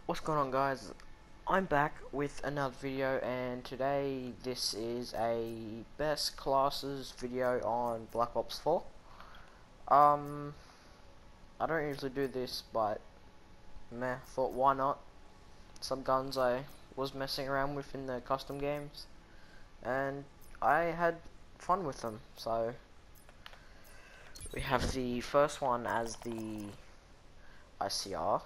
What's going on, guys? I'm back with another video, and today this is a best classes video on Black Ops 4. I don't usually do this, but thought why not? Some guns I was messing around with in the custom games, and I had fun with them. So we have the first one as the ICR.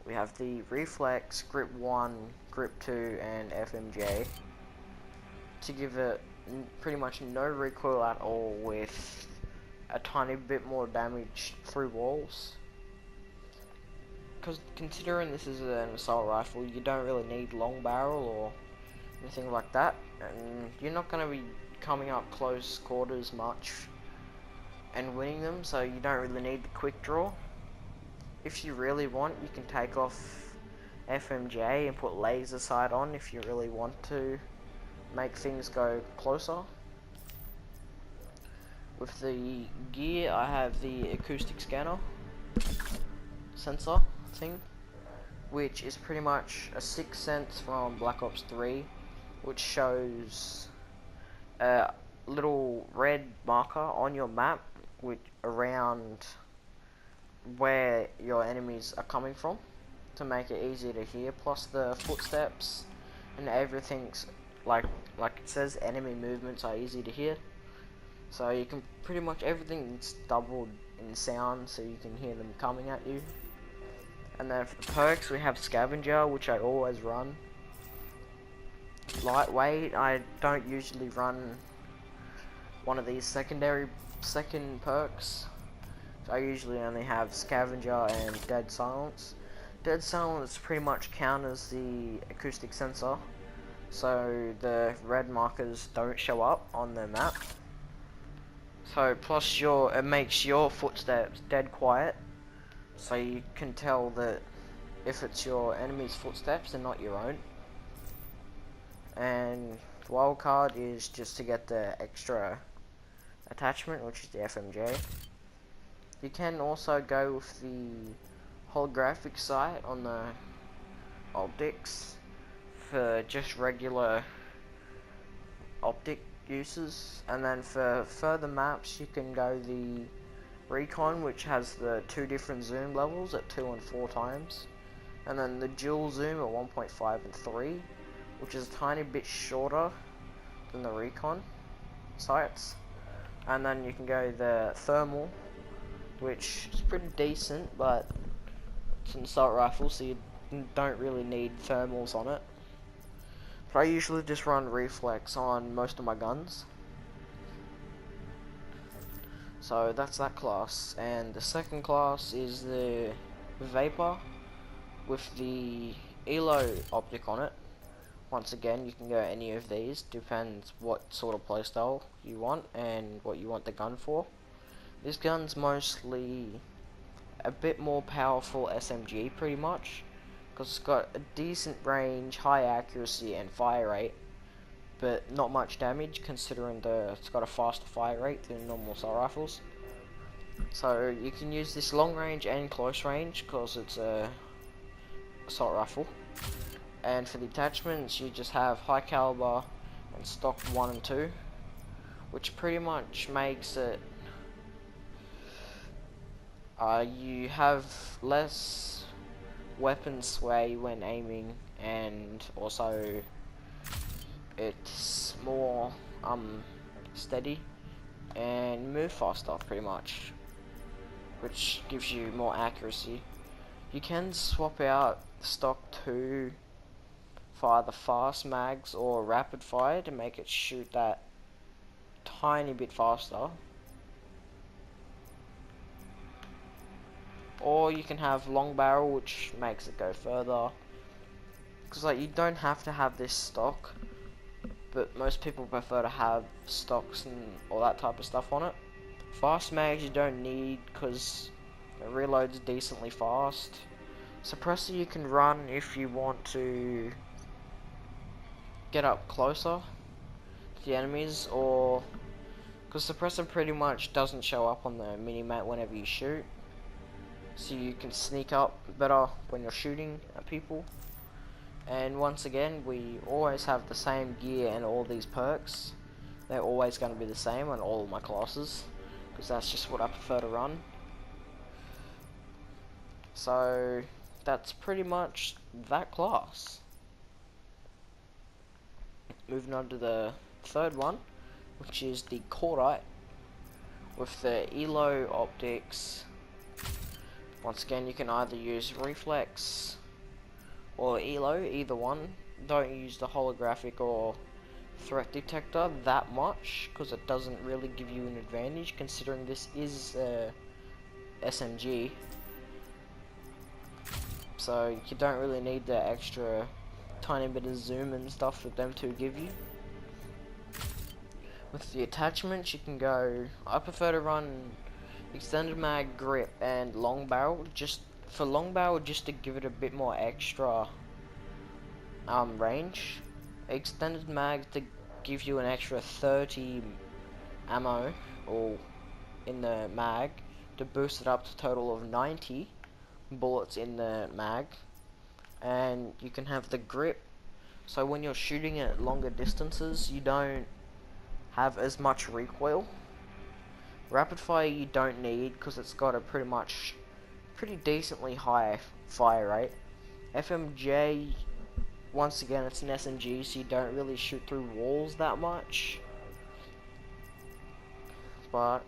We have the Reflex, Grip 1, Grip 2, and FMJ to give it pretty much no recoil at all with a tiny bit more damage through walls. Because considering this is an assault rifle, you don't really need long barrel or anything like that, and you're not going to be coming up close quarters much and winning them, so you don't really need the quick draw. If you really want, you can take off FMJ and put laser sight on if you really want to make things go closer. With the gear, I have the acoustic scanner sensor thing, which is pretty much a 6th sense from Black Ops 3, which shows a little red marker on your map with around where your enemies are coming from to make it easier to hear, plus the footsteps and everything's like it says enemy movements are easy to hear, so you can pretty much everything's doubled in sound so you can hear them coming at you. And then for the perks, we have Scavenger, which I always run. Lightweight, I don't usually run one of these second perks. I usually only have Scavenger and Dead Silence. Dead Silence pretty much counters the acoustic sensor, so the red markers don't show up on the map. So plus it makes your footsteps dead quiet, so you can tell that if it's your enemy's footsteps and not your own. And wildcard is just to get the extra attachment, which is the FMJ. You can also go with the holographic sight on the optics for just regular optic uses, and then for further maps you can go the recon, which has the 2 different zoom levels at 2 and 4 times, and then the dual zoom at 1.5 and 3, which is a tiny bit shorter than the recon sights. And then you can go the thermal, which is pretty decent, but it's an assault rifle, so you don't really need thermals on it. But I usually just run reflex on most of my guns. So that's that class. And the second class is the Vapor with the ELO optic on it. Once again, you can go any of these, depends what sort of playstyle you want and what you want the gun for. This gun's mostly a bit more powerful SMG pretty much, because it's got a decent range, high accuracy and fire rate, but not much damage considering it's got a faster fire rate than normal assault rifles. So you can use this long range and close range because it's a assault rifle. And for the attachments, you just have high caliber and stock 1 and 2, which pretty much makes it you have less weapon sway when aiming, and also it's more steady and move faster pretty much, which gives you more accuracy. You can swap out stock 2 for either fast mags or rapid fire to make it shoot that tiny bit faster. Or you can have long barrel, which makes it go further. Because like you don't have to have this stock, but most people prefer to have stocks and all that type of stuff on it. Fast mags you don't need because it reloads decently fast. Suppressor you can run if you want to get up closer to the enemies, or because suppressor pretty much doesn't show up on the minimap whenever you shoot. so you can sneak up better when you're shooting at people. And once again, we always have the same gear and all these perks. They're always going to be the same on all of my classes, because that's just what I prefer to run. So that's pretty much that class. Moving on to the third one, which is the Cordite with the Elo optics. Once again, you can either use reflex or Elo, either one. Don't use the holographic or threat detector that much, because it doesn't really give you an advantage, considering this is SMG. So you don't really need the extra tiny bit of zoom and stuff that them two give you. With the attachments, you can go, I prefer to run extended mag, grip, and long barrel. Just for long barrel, just to give it a bit more extra range. Extended mag to give you an extra 30 ammo, or in the mag, to boost it up to a total of 90 bullets in the mag. And you can have the grip, so when you're shooting at longer distances, you don't have as much recoil. Rapid fire you don't need, because it's got a pretty decently high fire rate. FMJ, once again, it's an SMG, so you don't really shoot through walls that much. But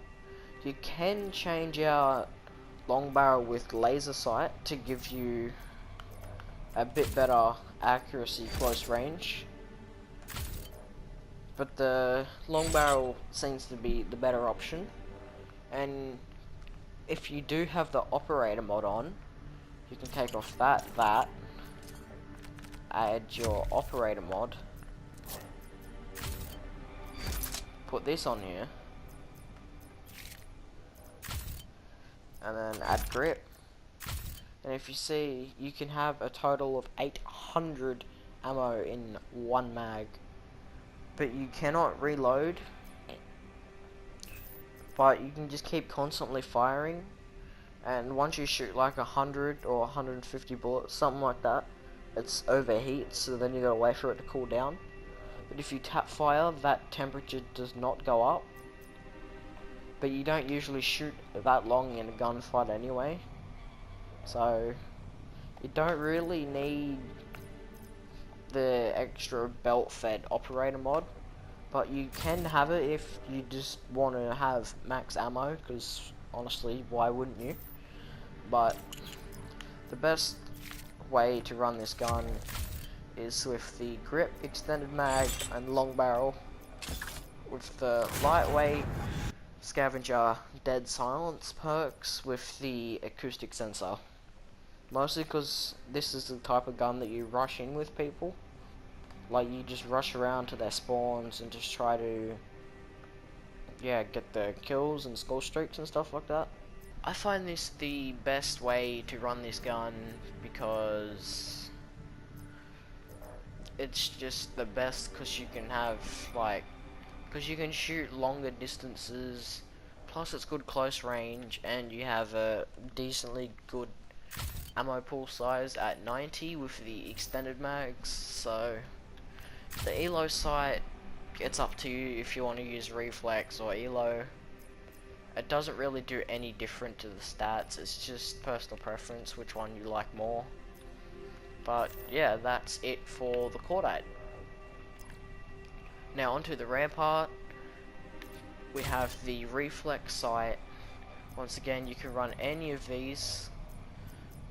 you can change out long barrel with laser sight to give you a bit better accuracy close range. But the long barrel seems to be the better option. And if you do have the operator mod on, you can take off that, add your operator mod, put this on here, and then add grip. And if you see, you can have a total of 800 ammo in one mag, but you cannot reload, but you can just keep constantly firing. And once you shoot like 100 or 150 bullets, something like that, it's overheat, so then you gotta wait for it to cool down. But if you tap fire, that temperature does not go up. But you don't usually shoot that long in a gunfight anyway, so you don't really need the extra belt-fed operator mod. But you can have it if you just want to have max ammo, because honestly, why wouldn't you? But the best way to run this gun is with the grip, extended mag, and long barrel, with the lightweight, scavenger, dead silence perks with the acoustic sensor. Mostly because this is the type of gun that you rush in with people. Like, you just rush around to their spawns and just try to, yeah, get the kills and score streaks and stuff like that. I find this the best way to run this gun because it's just the best, because you can have, like, because you can shoot longer distances, plus it's good close range, and you have a decently good ammo pool size at 90 with the extended mags. So the Elo sight, it's up to you if you want to use reflex or Elo. It doesn't really do any different to the stats, it's just personal preference which one you like more. But yeah, that's it for the Cordite. Now onto the Rampart. We have the reflex sight. Once again, you can run any of these.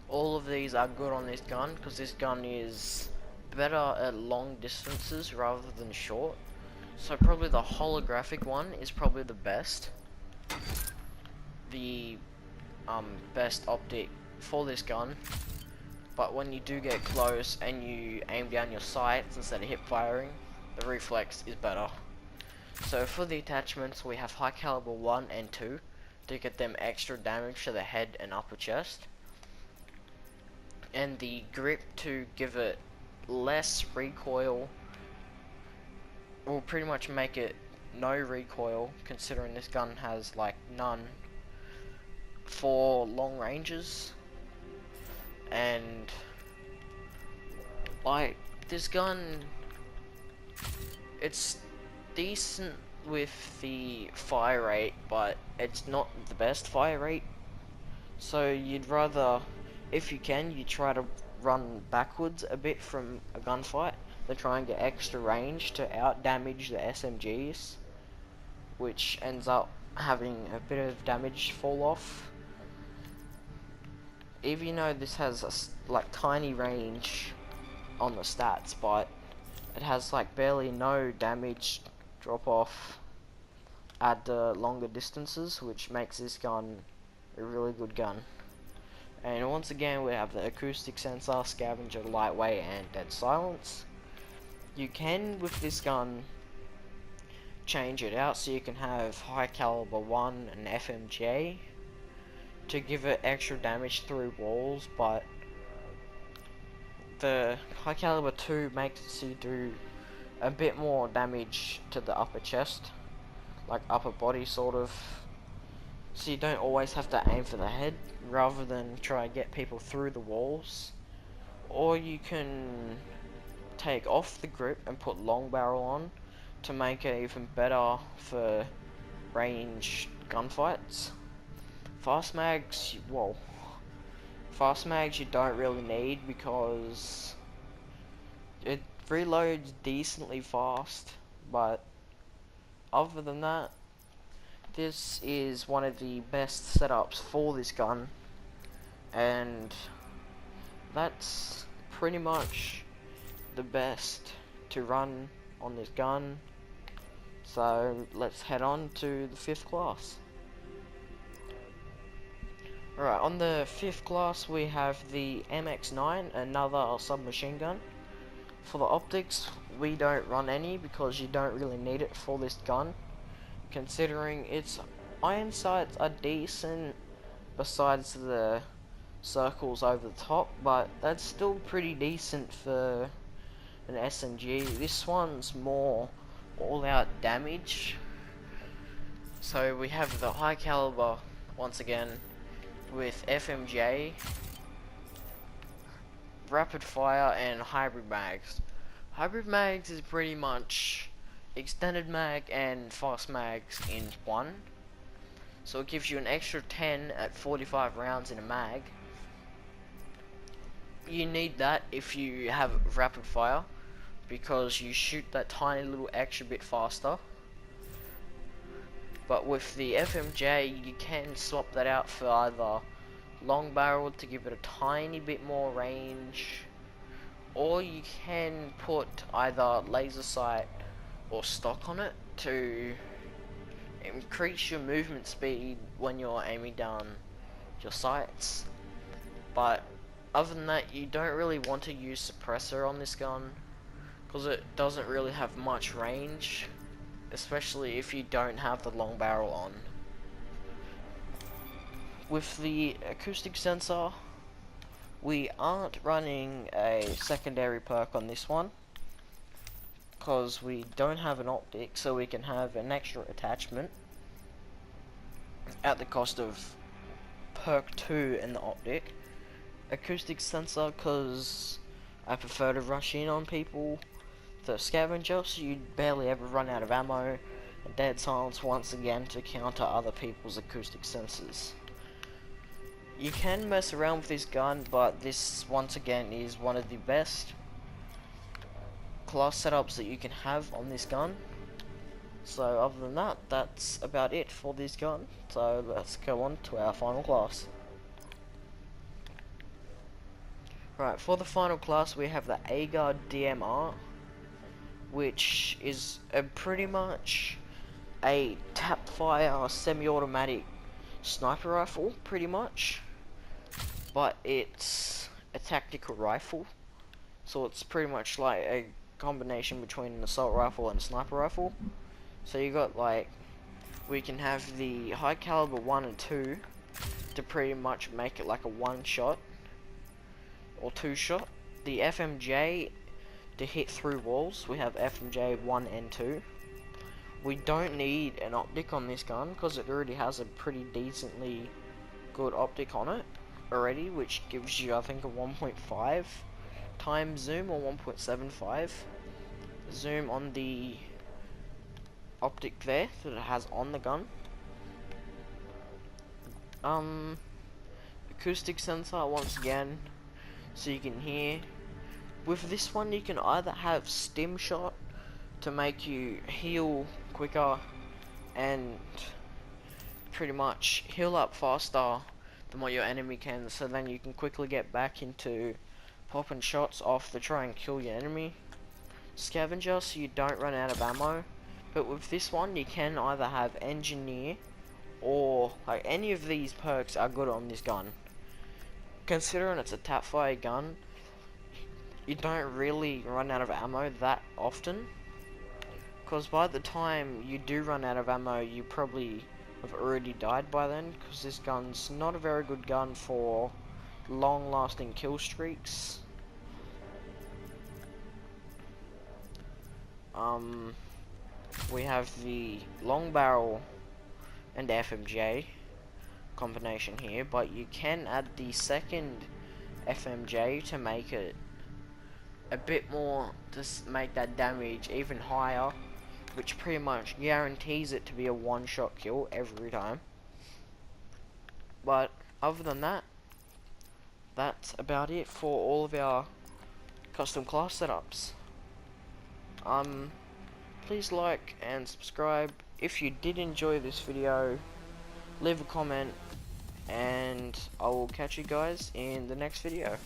All of these are good on this gun, because this gun is better at long distances rather than short. So probably the holographic one is probably the best. The best optic for this gun. But when you do get close and you aim down your sights instead of hip firing, the reflex is better. So for the attachments, we have high caliber 1 and 2 to get them extra damage to the head and upper chest, and the grip to give it less recoil, will pretty much make it no recoil, considering this gun has like none. for long ranges, and like this gun, it's decent with the fire rate, but it's not the best fire rate. So you'd rather, if you can, you try to run backwards a bit from a gunfight to try and get extra range to out damage the SMGs, which ends up having a bit of damage fall off. Even though this has a, like, tiny range on the stats, but it has like barely no damage drop off at the longer distances, which makes this gun a really good gun. And once again, we have the acoustic sensor, scavenger, lightweight, and dead silence. You can, with this gun, change it out so you can have high caliber 1 and FMJ to give it extra damage through walls, but the high caliber 2 makes it so you do a bit more damage to the upper chest, like upper body sort of, so you don't always have to aim for the head rather than try to get people through the walls. Or you can take off the grip and put long barrel on to make it even better for range gunfights. Fast mags, whoa. Fast mags you don't really need because it reloads decently fast, but other than that, this is one of the best setups for this gun, and that's pretty much the best to run on this gun. So let's head on to the 5th class. Alright, on the 5th class we have the MX9, another submachine gun. For the optics, we don't run any because you don't really need it for this gun, considering its iron sights are decent besides the circles over the top, but that's still pretty decent for an SMG. This one's more all out damage. So we have the high caliber once again with FMJ, rapid fire, and hybrid mags. Hybrid mags is pretty much extended mag and fast mags in one, so it gives you an extra 10 at 45 rounds in a mag. You need that if you have rapid fire because you shoot that tiny little extra bit faster. But with the FMJ, you can swap that out for either long barrel to give it a tiny bit more range, or you can put either laser sight or stock on it to increase your movement speed when you're aiming down your sights. But other than that, you don't really want to use suppressor on this gun because it doesn't really have much range, especially if you don't have the long barrel on. With the acoustic sensor, we aren't running a secondary perk on this one because we don't have an optic, so we can have an extra attachment at the cost of perk 2 in the optic. Acoustic sensor because I prefer to rush in on people. The scavenger, so you barely ever run out of ammo. And dead silence once again to counter other people's acoustic sensors. You can mess around with this gun, but this once again is one of the best class setups that you can have on this gun. So other than that, that's about it for this gun. So let's go on to our final class. Right, for the final class we have the Agar DMR, which is pretty much a tap fire semi-automatic sniper rifle, pretty much, but it's a tactical rifle, so it's pretty much like a combination between an assault rifle and a sniper rifle. So you got like, we can have the high caliber 1 and 2 to pretty much make it like a 1 shot or 2 shot. The FMJ to hit through walls, we have FMJ 1 and 2. We don't need an optic on this gun because it already has a pretty decently good optic on it already, which gives you, I think, a 1.5 times zoom or 1.75 zoom on the optic there that it has on the gun. Acoustic sensor once again, so you can hear. With this one, you can either have stim shot to make you heal quicker and pretty much heal up faster than what your enemy can, so then you can quickly get back into popping shots off to try and kill your enemy. Scavenger, so you don't run out of ammo. But with this one, you can either have engineer or like any of these perks are good on this gun. Considering it's a tap-fire gun, you don't really run out of ammo that often, because by the time you do run out of ammo, you probably have already died by then, because this gun's not a very good gun for long-lasting kill streaks. We have the long barrel and FMJ combination here, but you can add the second FMJ to make it a bit more, to make that damage even higher, which pretty much guarantees it to be a one-shot kill every time. But other than that, that's about it for all of our custom class setups. Please like and subscribe. If you did enjoy this video, leave a comment, and I will catch you guys in the next video.